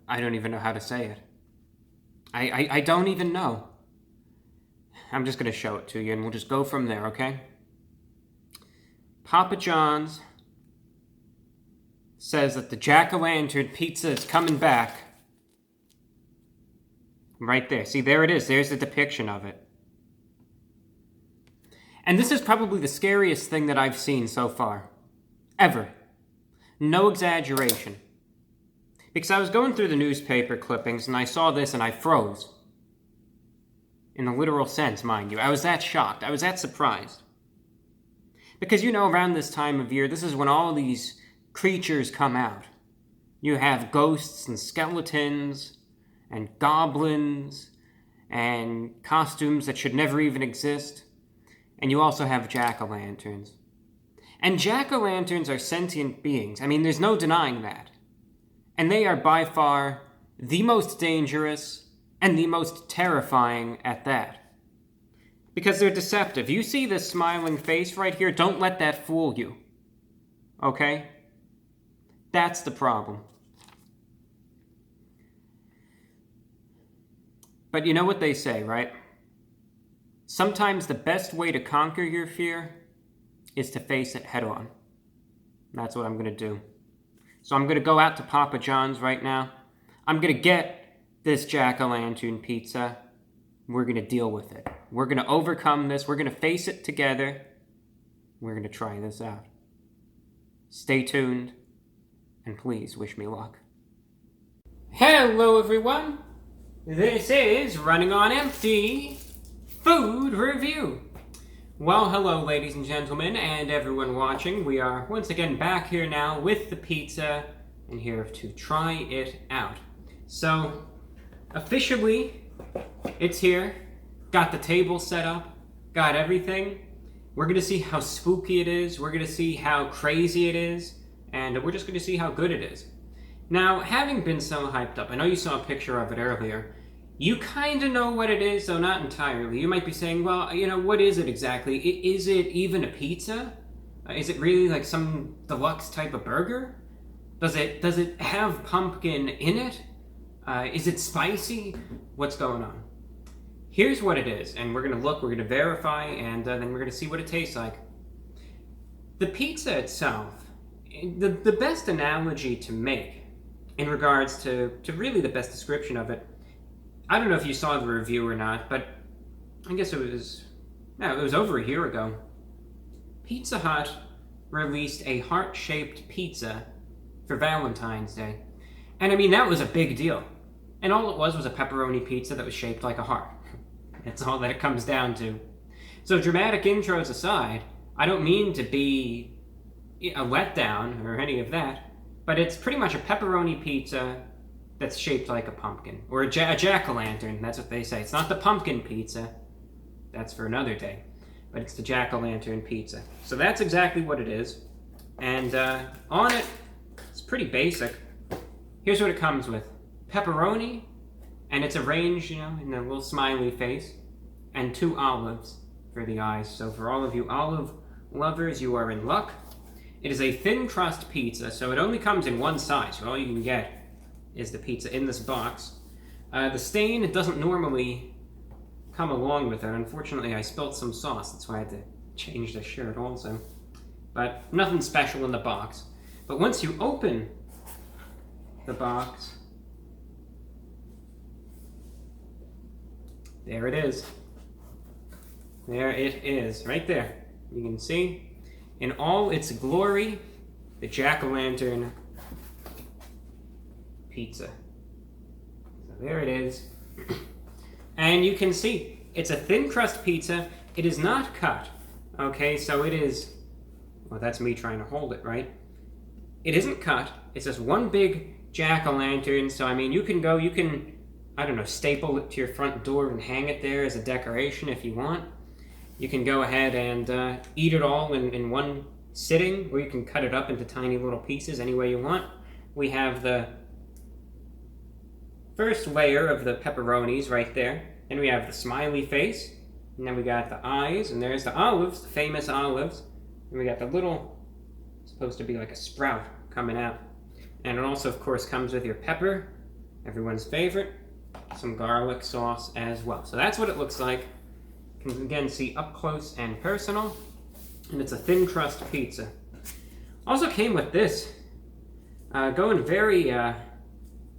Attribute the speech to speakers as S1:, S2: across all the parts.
S1: I don't even know how to say it. I don't even know. I'm just going to show it to you, and we'll just go from there, okay? Papa John's says that the jack-o'-lantern pizza is coming back. Right there. See, there it is. There's the depiction of it. And this is probably the scariest thing that I've seen so far. Ever. No exaggeration. Because I was going through the newspaper clippings and I saw this and I froze. In the literal sense, mind you. I was that shocked. I was that surprised. Because, you know, around this time of year, this is when all these creatures come out. You have ghosts and skeletons and goblins and costumes that should never even exist. And you also have jack-o'-lanterns. And jack-o'-lanterns are sentient beings. I mean, there's no denying that. And they are by far the most dangerous and the most terrifying at that. Because they're deceptive. You see this smiling face right here? Don't let that fool you. Okay? That's the problem. But you know what they say, right? Sometimes the best way to conquer your fear is to face it head on. That's what I'm going to do. So I'm going to go out to Papa John's right now. I'm going to get this jack-o'-lantern pizza. We're going to deal with it. We're going to overcome this. We're going to face it together. We're going to try this out. Stay tuned, and please wish me luck. Hello, everyone. This is Running on Empty Food Review. Well, hello, ladies and gentlemen, and everyone watching. We are once again back here now with the pizza, and here to try it out. So, officially, it's here. Got the table set up. Got everything. We're going to see how spooky it is. We're going to see how crazy it is. And we're just going to see how good it is. Now, having been so hyped up, I know you saw a picture of it earlier. You kind of know what it is, though not entirely. You might be saying, well, you know, what is it exactly? Is it even a pizza? Is it really like some deluxe type of burger? Does it have pumpkin in it? Is it spicy? What's going on? Here's what it is, and we're going to look, we're going to verify, and then we're going to see what it tastes like. The pizza itself, the best analogy to make in regards to really the best description of it, I don't know if you saw the review or not, but I guess it was over a year ago. Pizza Hut released a heart-shaped pizza for Valentine's Day. And I mean, that was a big deal. And all it was a pepperoni pizza that was shaped like a heart. That's all that it comes down to. So dramatic intros aside, I don't mean to be a letdown or any of that, but it's pretty much a pepperoni pizza that's shaped like a pumpkin. Or a jack-o'-lantern, that's what they say. It's not the pumpkin pizza. That's for another day. But it's the jack-o'-lantern pizza. So that's exactly what it is. And on it, it's pretty basic. Here's what it comes with. Pepperoni, and it's arranged, you know, in a little smiley face, and 2 olives for the eyes. So for all of you olive lovers, you are in luck. It is a thin crust pizza, so it only comes in one size. So all you can get is the pizza in this box. The stain, it doesn't normally come along with it. Unfortunately, I spilt some sauce. That's why I had to change the shirt also. But nothing special in the box. But once you open the box, there it is. There it is, right there. You can see, in all its glory, the jack-o'-lantern pizza. So there it is. And you can see, it's a thin crust pizza. It is not cut. Okay, so it is, well, that's me trying to hold it, right? It isn't cut. It's just one big jack-o'-lantern. So, I mean, you can, I don't know, staple it to your front door and hang it there as a decoration if you want. You can go ahead and eat it all in one sitting, or you can cut it up into tiny little pieces any way you want. We have the first layer of the pepperonis right there. Then we have the smiley face. And then we got the eyes, and there's the olives, the famous olives. And we got the little, supposed to be like a sprout coming out. And it also, of course, comes with your pepper everyone's favorite, some garlic sauce as well. So that's what it looks like. You can again see up close and personal, and it's a thin crust pizza. Also came with this, going very,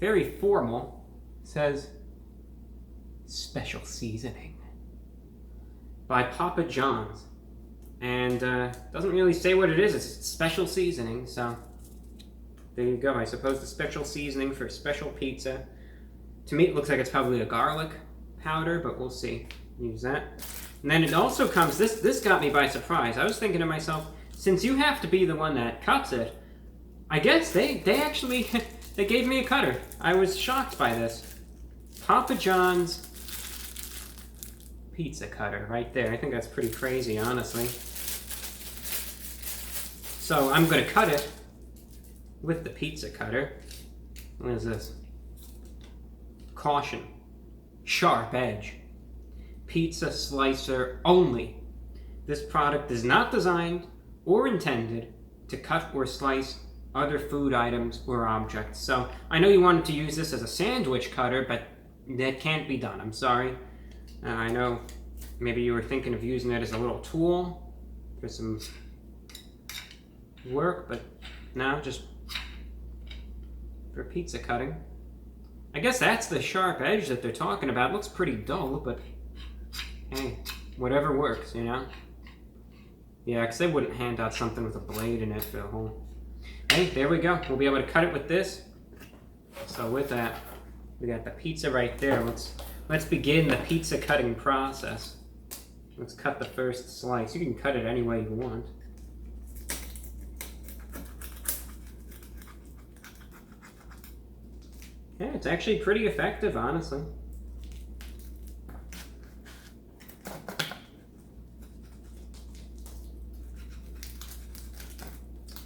S1: very formal. It says special seasoning by Papa John's, and doesn't really say what it is. It's special seasoning, so there you go. I suppose the special seasoning for special pizza. To me, it looks like it's probably a garlic powder, but we'll see. Use that. And then it also comes, this got me by surprise. I was thinking to myself, since you have to be the one that cuts it, I guess they actually, they gave me a cutter. I was shocked by this. Papa John's pizza cutter right there. I think that's pretty crazy, honestly. So I'm going to cut it with the pizza cutter. What is this? Caution. Sharp edge. Pizza slicer only. This product is not designed or intended to cut or slice other food items or objects. So I know you wanted to use this as a sandwich cutter, but that can't be done. I'm sorry. I know maybe you were thinking of using it as a little tool for some work, but no, just for pizza cutting. I guess that's the sharp edge that they're talking about. It looks pretty dull, but hey, whatever works, you know? Yeah, because they wouldn't hand out something with a blade in it for the whole... Hey, there we go. We'll be able to cut it with this. So with that, we got the pizza right there. Let's begin the pizza cutting process. Let's cut the first slice. You can cut it any way you want. Yeah, it's actually pretty effective, honestly.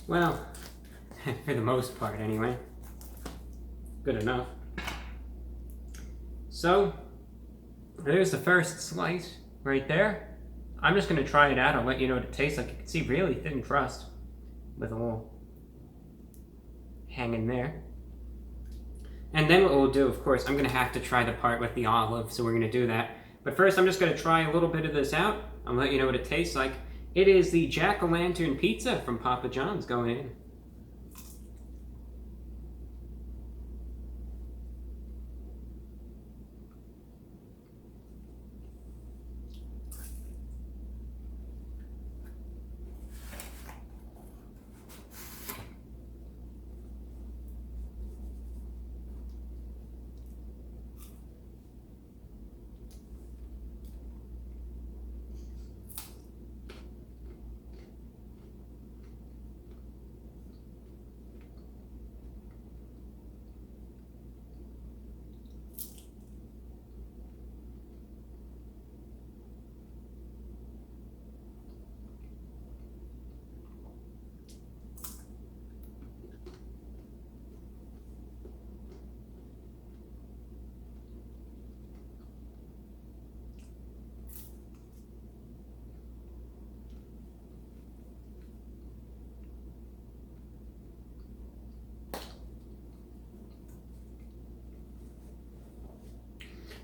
S1: Well, for the most part anyway. Good enough. So, there's the first slice right there. I'm just going to try it out. I'll let you know what it tastes like. You can see really thin crust with a little hanging there. And then what we'll do, of course, I'm going to have to try the part with the olive, so we're going to do that. But first, I'm just going to try a little bit of this out. I'll let you know what it tastes like. It is the jack-o'-lantern pizza from Papa John's going in.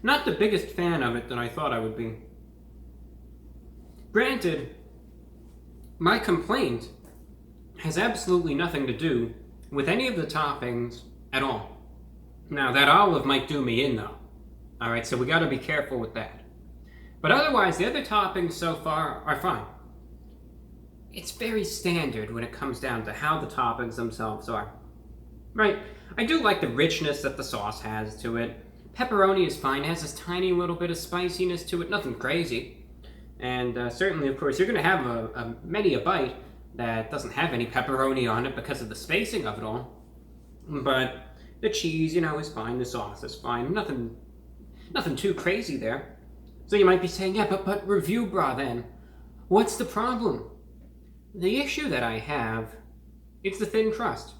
S1: Not the biggest fan of it that I thought I would be. Granted, my complaint has absolutely nothing to do with any of the toppings at all. Now, that olive might do me in, though. Alright, so we gotta be careful with that. But otherwise, the other toppings so far are fine. It's very standard when it comes down to how the toppings themselves are. Right, I do like the richness that the sauce has to it. Pepperoni is fine, it has this tiny little bit of spiciness to it, nothing crazy. And certainly, of course, you're going to have many a bite that doesn't have any pepperoni on it because of the spacing of it all. But the cheese, you know, is fine, the sauce is fine, nothing too crazy there. So you might be saying, yeah, but Reviewbrah then, what's the problem? The issue that I have, it's the thin crust.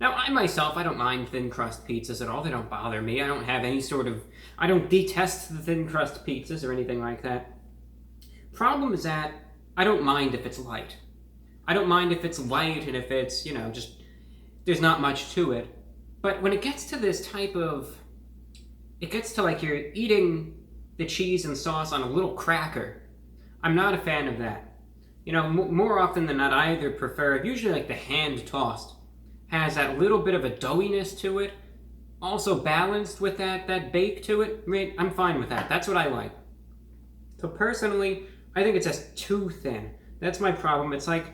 S1: Now, I myself, I don't mind thin crust pizzas at all. They don't bother me. I don't have any sort of... I don't detest the thin crust pizzas or anything like that. Problem is that I don't mind if it's light. I don't mind if it's light and if it's, you know, just... There's not much to it. But when it gets to this type of, it gets to like you're eating the cheese and sauce on a little cracker, I'm not a fan of that. You know, more often than not, I either prefer, usually like the hand tossed, has that little bit of a doughiness to it, also balanced with that bake to it. I mean, I'm fine with that. That's what I like. So personally, I think it's just too thin. That's my problem. It's like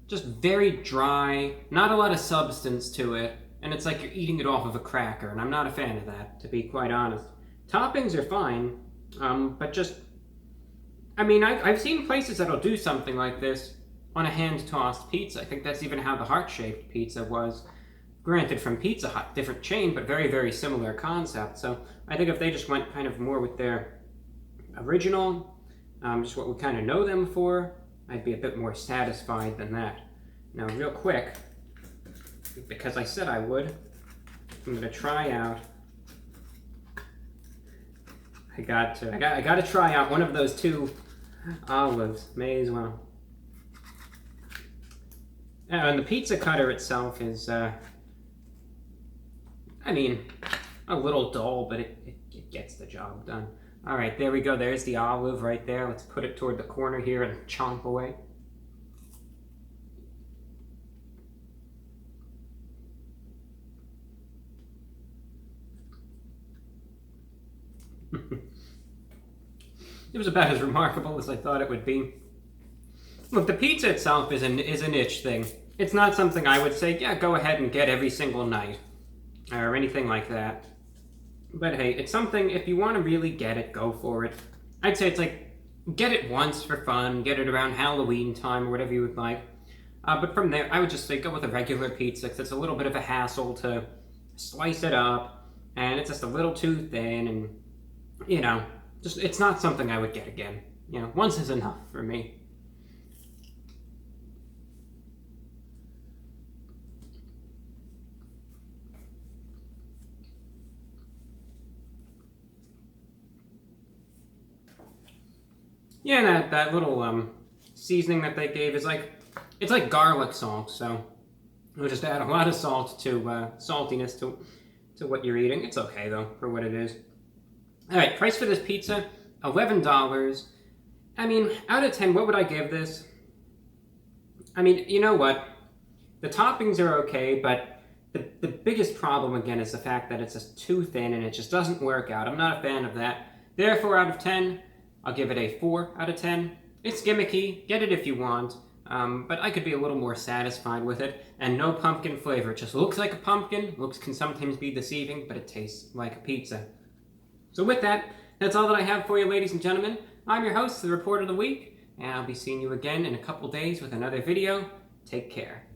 S1: just very dry, not a lot of substance to it, and it's like you're eating it off of a cracker, and I'm not a fan of that, to be quite honest. Toppings are fine, but just, I mean, I've seen places that'll do something like this on a hand-tossed pizza. I think that's even how the heart-shaped pizza was. Granted, from Pizza Hut, different chain, but very, very similar concept. So I think if they just went kind of more with their original, just what we kind of know them for, I'd be a bit more satisfied than that. Now, real quick, because I said I would, I'm going to try out. I got to try out one of those two olives. May as well. And the pizza cutter itself is, I mean, a little dull, but it gets the job done. All right, there we go. There's the olive right there. Let's put it toward the corner here and chomp away. It was about as remarkable as I thought it would be. Look, the pizza itself is a niche thing. It's not something I would say, yeah, go ahead and get every single night, or anything like that. But hey, it's something, if you want to really get it, go for it. I'd say it's like, get it once for fun, get it around Halloween time, or whatever you would like. But from there, I would just say go with a regular pizza, because it's a little bit of a hassle to slice it up, and it's just a little too thin, and, you know, just it's not something I would get again. You know, once is enough for me. Yeah, that little seasoning that they gave is like, it's like garlic salt, so we'll just add a lot of salt to saltiness to what you're eating. It's okay though for what it is. All right, price for this pizza, $11. I mean, out of 10, what would I give this? I mean, you know what? The toppings are okay, but the biggest problem again is the fact that it's just too thin and it just doesn't work out. I'm not a fan of that. Therefore, out of 10. I'll give it a 4 out of 10. It's gimmicky, get it if you want, but I could be a little more satisfied with it. And no pumpkin flavor. It just looks like a pumpkin. Looks can sometimes be deceiving, but it tastes like a pizza. So with that, that's all that I have for you, ladies and gentlemen. I'm your host, the Report of the Week, and I'll be seeing you again in a couple days with another video. Take care.